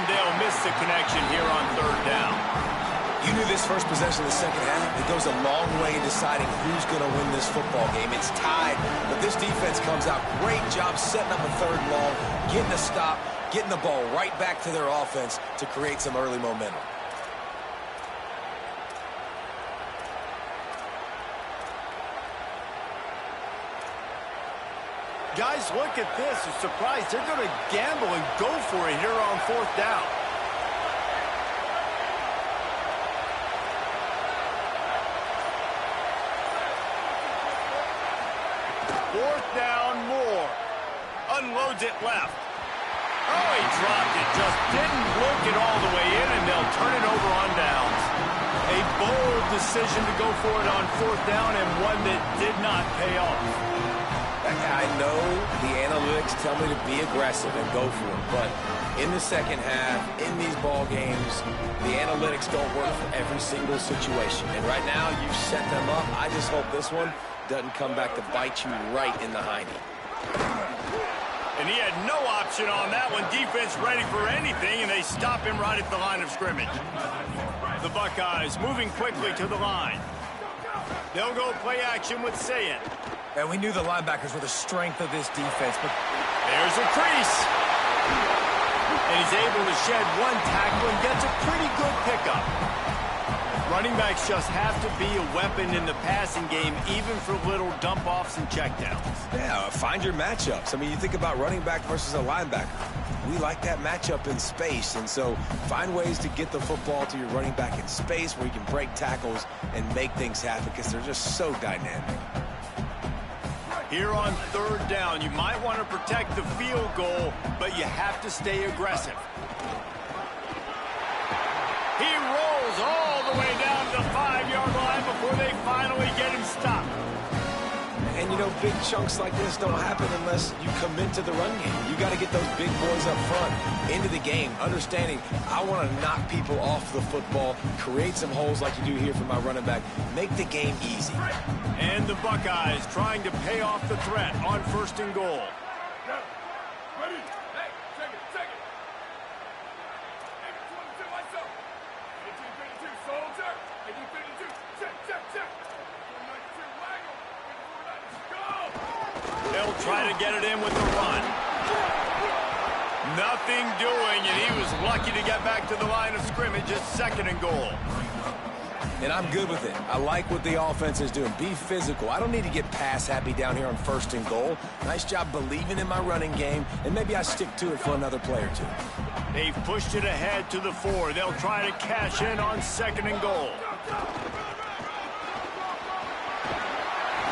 Rondale missed the connection here on third down. You knew this first possession of the second half. It goes a long way in deciding who's going to win this football game. It's tied, but this defense comes out. Great job setting up a third and long, getting a stop, getting the ball right back to their offense to create some early momentum. Guys, look at this. I'm surprised they're going to gamble and go for it here on fourth down. Fourth down, Moore. Unloads it left. Oh, he dropped it. Just didn't look it all the way in, and they'll turn it over on downs. A bold decision to go for it on fourth down, and one that did not pay off. I know the analytics tell me to be aggressive and go for it, but in the second half, in these ball games, the analytics don't work for every single situation. And right now, you've set them up. I just hope this one doesn't come back to bite you right in the hiney. And he had no option on that one. Defense ready for anything, and they stop him right at the line of scrimmage. The Buckeyes moving quickly to the line. They'll go play action with Sayin. And we knew the linebackers were the strength of this defense, but there's a crease. And he's able to shed one tackle and gets a pretty good pickup. Running backs just have to be a weapon in the passing game, even for little dump-offs and checkdowns. Yeah, find your matchups. I mean, you think about running back versus a linebacker. We like that matchup in space, and so find ways to get the football to your running back in space where you can break tackles and make things happen because they're just so dynamic. Here on third down, you might want to protect the field goal, but you have to stay aggressive. He rolls all the way down to the 5-yard line before they finally get him stopped. And, you know, big chunks like this don't happen unless you commit to the run game. You got to get those big boys up front into the game, understanding I want to knock people off the football, create some holes like you do here for my running back, make the game easy. And the Buckeyes trying to pay off the threat on first and goal. They'll try to get it in with the run. Nothing doing, and he was lucky to get back to the line of scrimmage at second and goal. And I'm good with it. I like what the offense is doing. Be physical. I don't need to get pass happy down here on first and goal. Nice job believing in my running game, and maybe I stick to it for another play or two. They've pushed it ahead to the 4. They'll try to cash in on second and goal.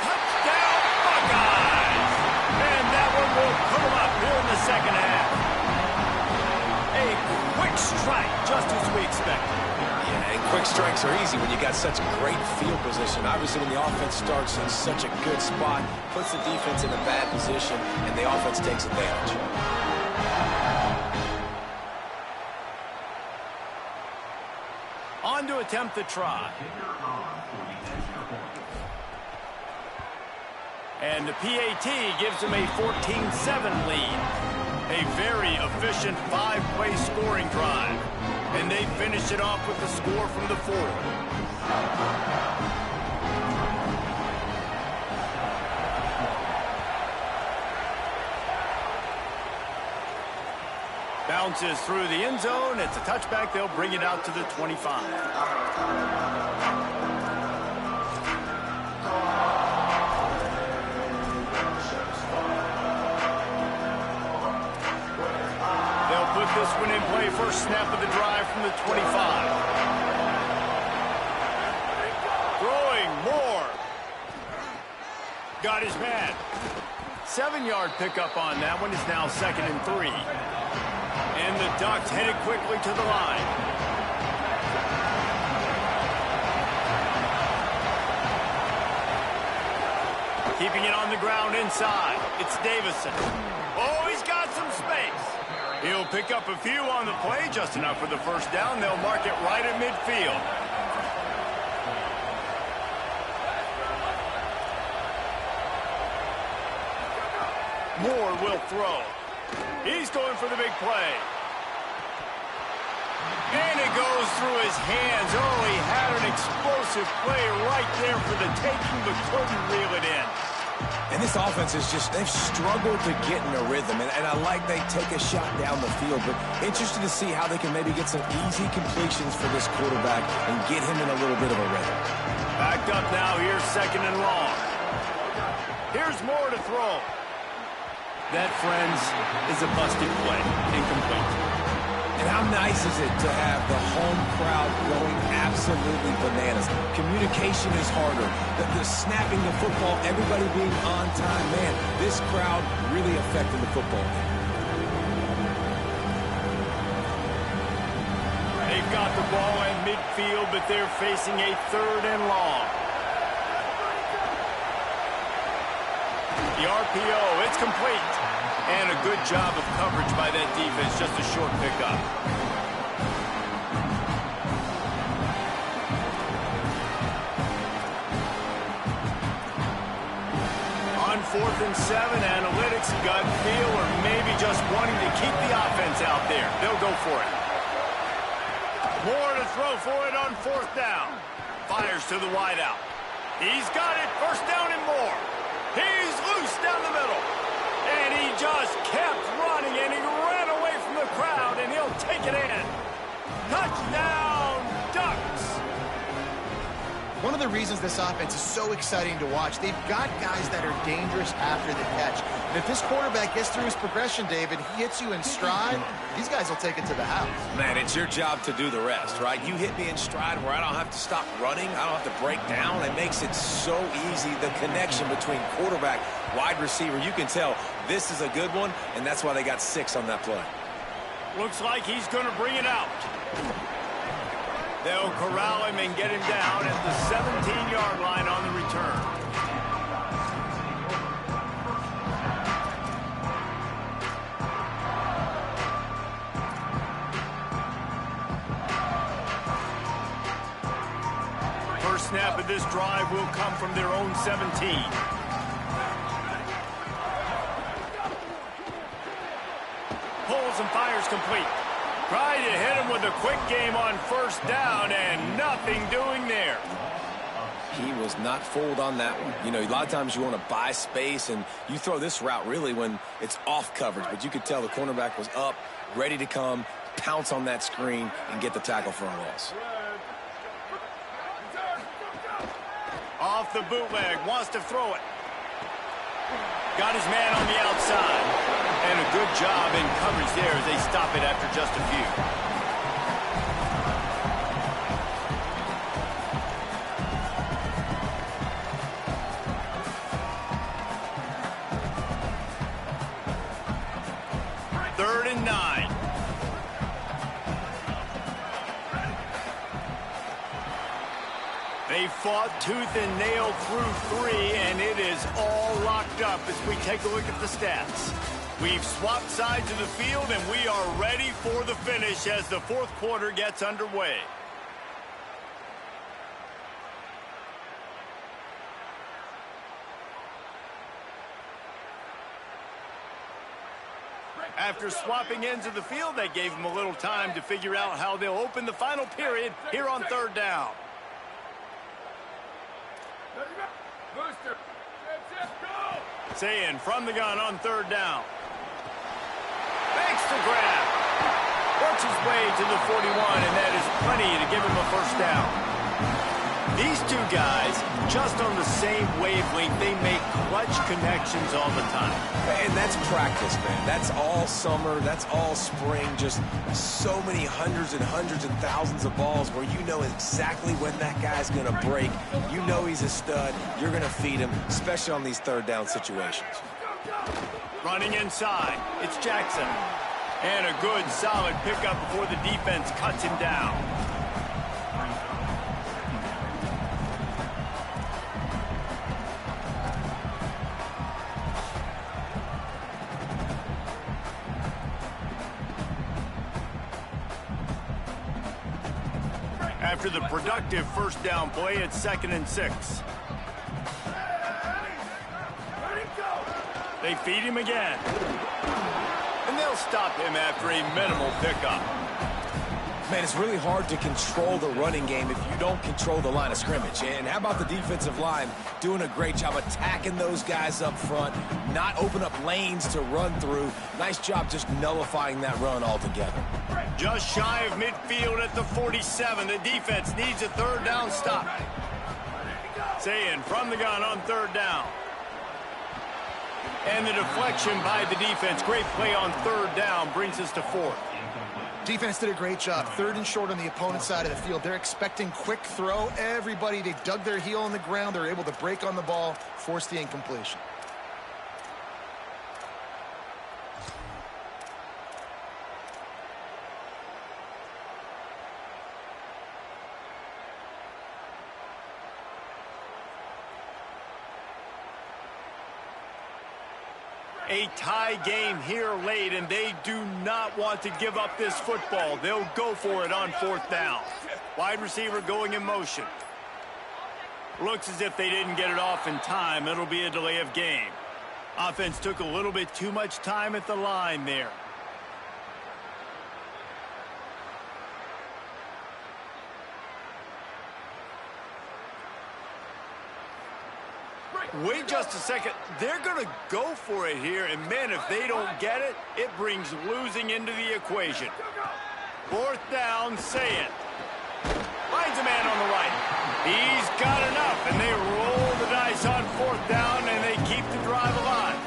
Touchdown, Buckeyes! And that one will put them up here in the second half. A quick strike, just as we expected. Yeah, and quick strikes are easy when you got such great field position. Obviously, when the offense starts in such a good spot, puts the defense in a bad position, and the offense takes advantage. On to attempt the try. And the PAT gives them a 14-7 lead. A very efficient 5-play scoring drive. And they finish it off with the score from the 4. Bounces through the end zone. It's a touchback. They'll bring it out to the 25. They'll put this one in play. First snap of the drive from the 25. Throwing Moore. Got his man. 7-yard pickup on that one. Is now second and 3. And the Ducks headed quickly to the line. Keeping it on the ground inside. It's Davison. Oh, he's got some space. He'll pick up a few on the play, just enough for the first down. They'll mark it right at midfield. Moore will throw. He's going for the big play. And it goes through his hands. Oh, he had an explosive play right there for the taking, but couldn't reel it in. And this offense is just, they've struggled to get in a rhythm. And I like they take a shot down the field, but interested to see how they can maybe get some easy completions for this quarterback and get him in a little bit of a rhythm. Backed up now, here's 2nd and long. Here's Moore to throw. That, friends, is a busted play. Incomplete. And how nice is it to have the home crowd going absolutely bananas? Communication is harder. The snapping the football, everybody being on time. Man, this crowd really affected the football game. They've got the ball at midfield, but they're facing a 3rd and long. The RPO, it's complete. And a good job of coverage by that defense, just a short pickup. On 4th and 7, analytics, gut feel, or maybe just wanting to keep the offense out there. They'll go for it. Moore to throw for it on 4th down. Fires to the wideout. He's got it, 1st down and more. He's loose down the middle. And he just kept running, and he ran away from the crowd, and he'll take it in. Touchdown, Ducks! One of the reasons this offense is so exciting to watch, they've got guys that are dangerous after the catch. And if this quarterback gets through his progression, David, he hits you in stride, these guys will take it to the house. Man, it's your job to do the rest, right? You hit me in stride where I don't have to stop running. I don't have to break down. It makes it so easy, the connection between quarterback, wide receiver. You can tell this is a good one, and that's why they got 6 on that play. Looks like he's going to bring it out. They'll corral him and get him down at the 17-yard line on the return. First snap of this drive will come from their own 17. Pulls and fires complete. Tried to hit him with a quick game on 1st down, and nothing doing there. He was not fooled on that one. You know, a lot of times you want to buy space, and you throw this route really when it's off coverage. But you could tell the cornerback was up, ready to come, pounce on that screen, and get the tackle for a loss. Off the bootleg, wants to throw it. Got his man on the outside. And a good job in coverage there as they stop it after just a few. Third and 9. They fought tooth and nail through 3, and it is all locked up as we take a look at the stats. We've swapped sides of the field, and we are ready for the finish as the 4th quarter gets underway. After swapping ends of the field, that gave them a little time to figure out how they'll open the final period here on 3rd down. Saying from the gun on 3rd down. Makes the grab. Works his way to the 41, and that is plenty to give him a 1st down. These two guys, just on the same wavelength, they make clutch connections all the time. And that's practice, man. That's all summer. That's all spring. Just so many hundreds and thousands of balls where you know exactly when that guy's going to break. You know he's a stud. You're going to feed him, especially on these 3rd down situations. Running inside, it's Jackson. And a good, solid pickup before the defense cuts him down. After the productive 1st down play, it's 2nd and 6. They feed him again. And they'll stop him after a minimal pickup. Man, it's really hard to control the running game if you don't control the line of scrimmage. And how about the defensive line doing a great job attacking those guys up front, not open up lanes to run through. Nice job just nullifying that run altogether. Just shy of midfield at the 47. The defense needs a third down stop. Sayin from the gun on third down. And the deflection by the defense. Great play on third down brings us to fourth. Defense did a great job. Third and short on the opponent's side of the field. They're expecting quick throw. Everybody, they dug their heel on the ground. They're able to break on the ball, force the incompletion. A tie game here late, and they do not want to give up this football. They'll go for it on fourth down. Wide receiver going in motion. Looks as if they didn't get it off in time. It'll be a delay of game. Offense took a little bit too much time at the line there. Wait just a second. They're going to go for it here, and man, if they don't get it, it brings losing into the equation. Fourth down, Sayin. Finds a man on the right. He's got enough, and they roll the dice on fourth down, and they keep the drive alive.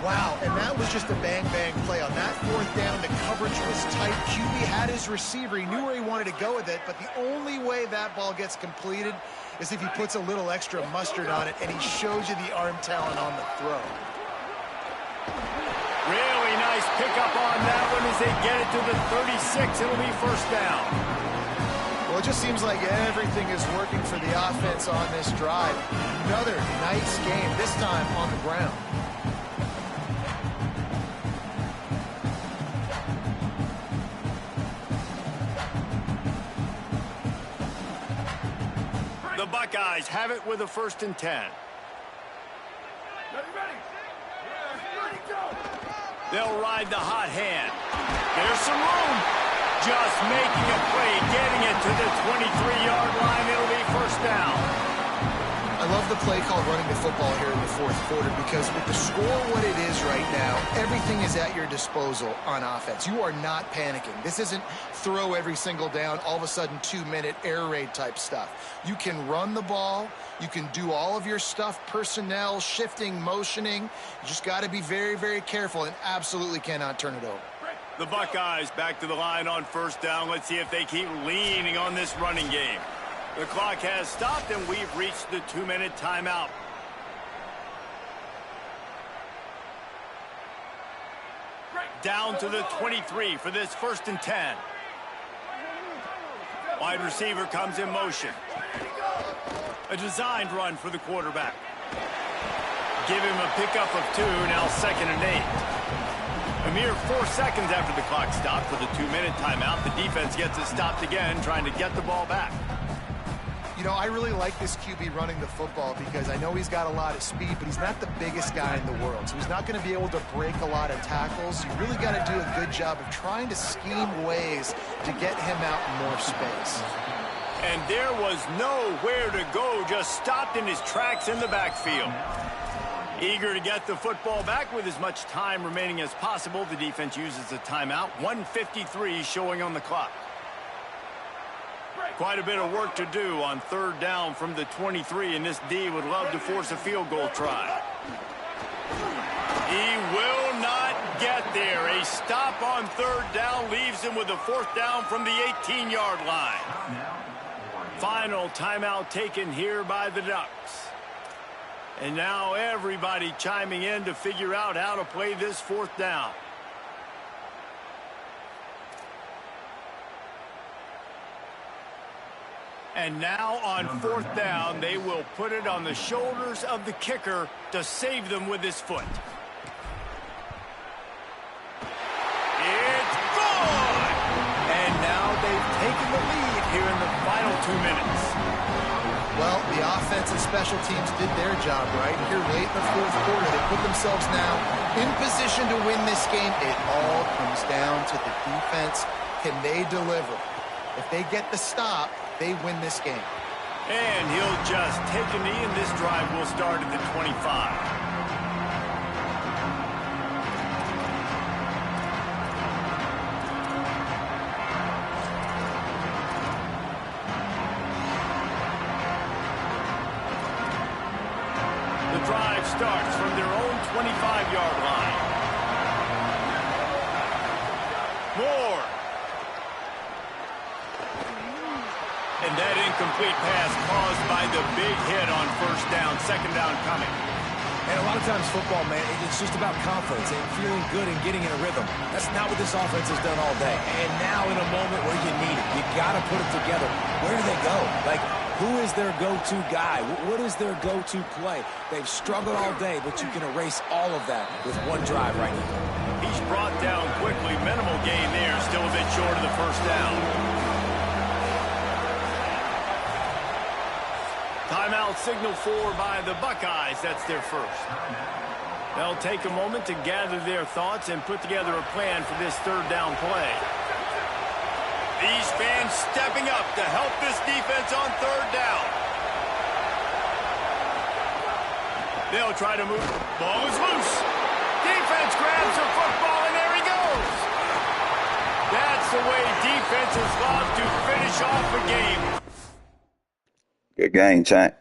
Wow, and that was just a bang-bang play. On that fourth down, the coverage was tight. QB had his receiver. He knew where he wanted to go with it, but the only way that ball gets completed is if he puts a little extra mustard on it, and he shows you the arm talent on the throw. Really nice pickup on that one as they get it to the 36. It'll be first down. Well, it just seems like everything is working for the offense on this drive. Another nice game, this time on the ground. The Buckeyes have it with a 1st and 10. They'll ride the hot hand. There's some room. Just making a play, getting it to the 23-yard line. It'll be first down. I love the play called running the football here in the fourth quarter because with the score what it is right now, everything is at your disposal on offense. You are not panicking. This isn't throw every single down, all of a sudden 2-minute air raid type stuff. You can run the ball. You can do all of your stuff, personnel, shifting, motioning. You just got to be very, very careful and absolutely cannot turn it over. The Buckeyes back to the line on first down. Let's see if they keep leaning on this running game. The clock has stopped, and we've reached the 2-minute timeout. Down to the 23 for this 1st and 10. Wide receiver comes in motion. A designed run for the quarterback. Give him a pickup of 2, now 2nd and 8. A mere 4 seconds after the clock stopped for the 2-minute timeout, the defense gets it stopped again, trying to get the ball back. You know, I really like this QB running the football because I know he's got a lot of speed, but he's not the biggest guy in the world. So he's not going to be able to break a lot of tackles. You really got to do a good job of trying to scheme ways to get him out in more space. And there was nowhere to go, just stopped in his tracks in the backfield. Eager to get the football back with as much time remaining as possible. The defense uses a timeout. 1:53 showing on the clock. Quite a bit of work to do on third down from the 23, and this D would love to force a field goal try. He will not get there. A stop on third down leaves him with a 4th down from the 18-yard line. Final timeout taken here by the Ducks. And now everybody chiming in to figure out how to play this 4th down. And now on 4th down, they will put it on the shoulders of the kicker to save them with his foot. It's good! And now they've taken the lead here in the final 2 minutes. Well, the offense and special teams did their job, right? Here late in the fourth quarter, they put themselves now in position to win this game. It all comes down to the defense can they deliver? If they get the stop, they win this game. And he'll just take a knee, and this drive will start at the 25. Drive starts from their own 25-yard line. Moore. And that incomplete pass caused by the big hit on first down, second down coming. And a lot of times football, man, it's just about confidence and feeling good and getting in a rhythm. That's not what this offense has done all day. And now in a moment where you need it, you got to put it together. Where do they go? Like, who is their go-to guy? What is their go-to play? They've struggled all day, but you can erase all of that with one drive right here. He's brought down quickly. Minimal gain there. Still a bit short of the first down. Timeout signal for by the Buckeyes. That's their first. They'll take a moment to gather their thoughts and put together a plan for this third down play. These fans stepping up to help this defense on third down. They'll try to move. Ball is loose. Defense grabs the football, and there he goes. That's the way defenses love to finish off a game. Good game, Tank.